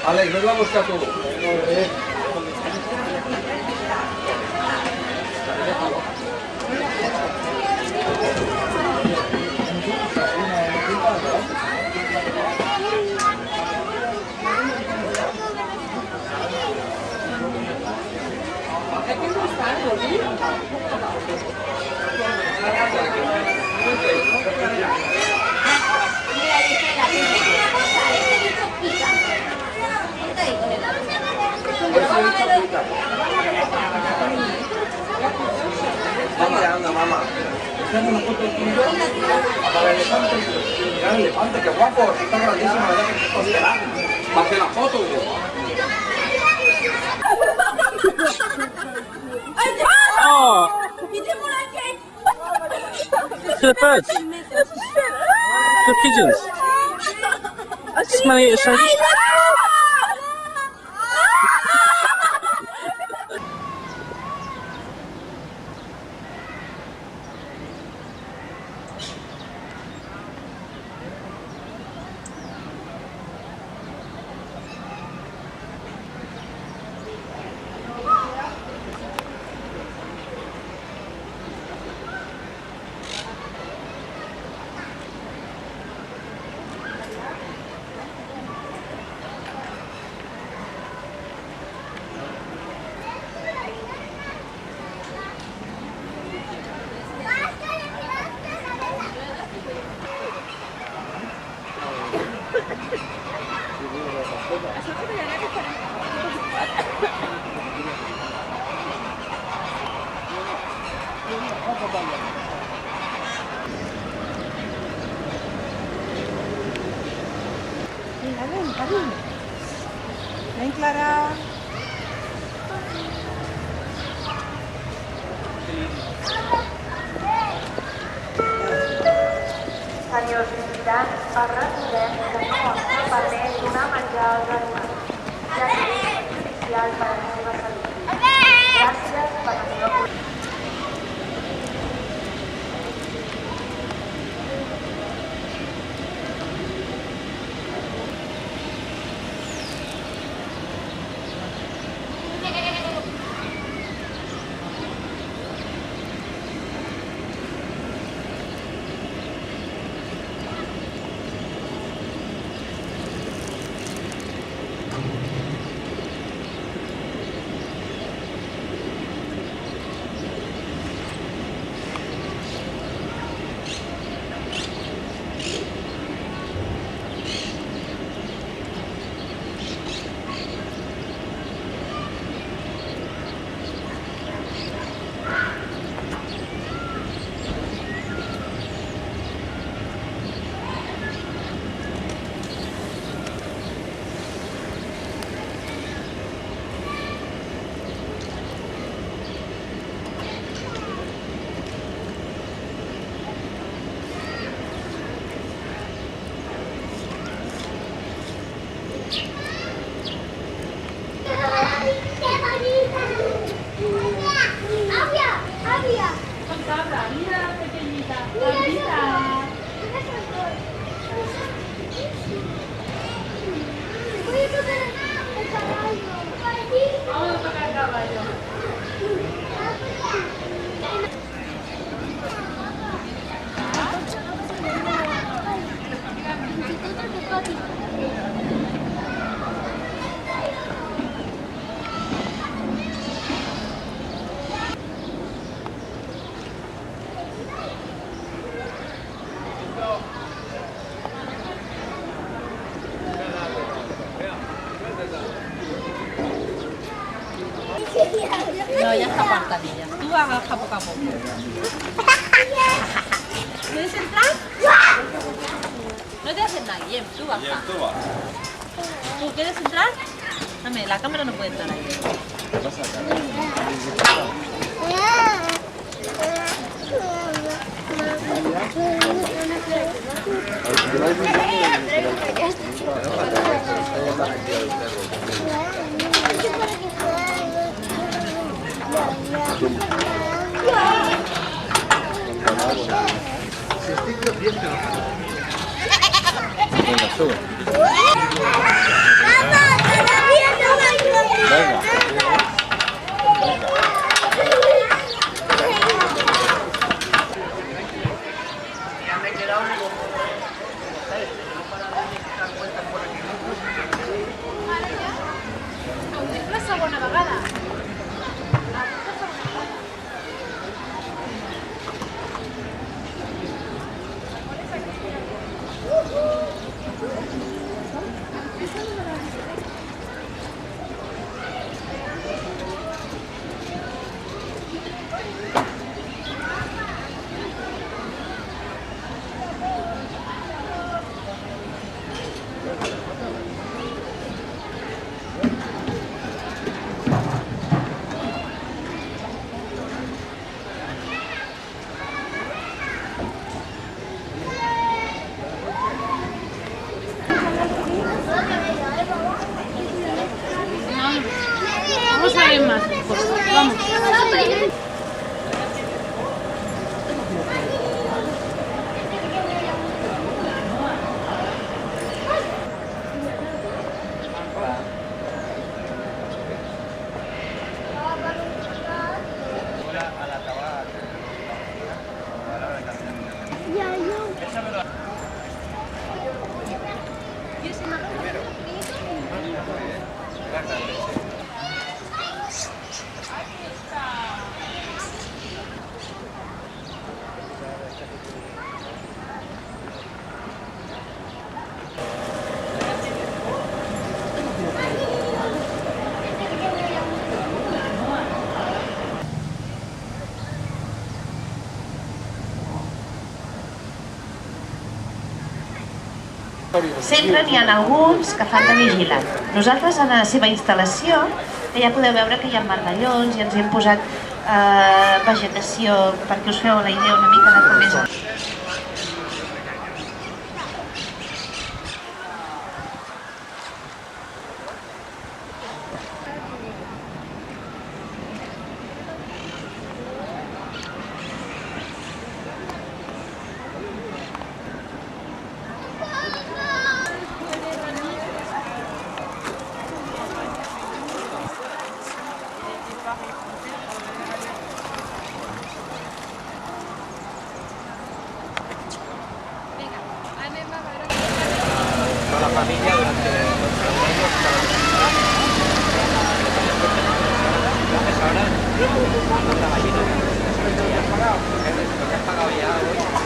Alex, ven a buscar tú. Mamá. Haciendo una foto tuyo para el elefante. Mira el elefante, qué guapo, está grandísimo, ¿verdad? Para hacer la foto. Oh! To the birds. To the pigeons. Smelly it. Ven, Clara. Senyors visitants, els recordem que no es permet donar menjar als animals, ja que és perjudicial per a la seva salut. Gràcies per la seva col·laboració. ella está apartadilla. Tú agaja poco a poco. ¿Quieres entrar? No te haces nada, Guillem, tú baja. ¿Tú quieres entrar? Dame, la cámara no puede entrar ahí. Venga, sube. Venga. Vamos a ver más. Vamos. Sempre n'hi ha alguns que fan de vigilant. Nosaltres, en la seva instal·lació, ja podeu veure que hi ha margallons i ens hi hem posat vegetació perquè us feu la idea una mica de com és. Toda la familia durante los años ahora la gallina. ¿Has pagado? ¿Has pagado ya hoy?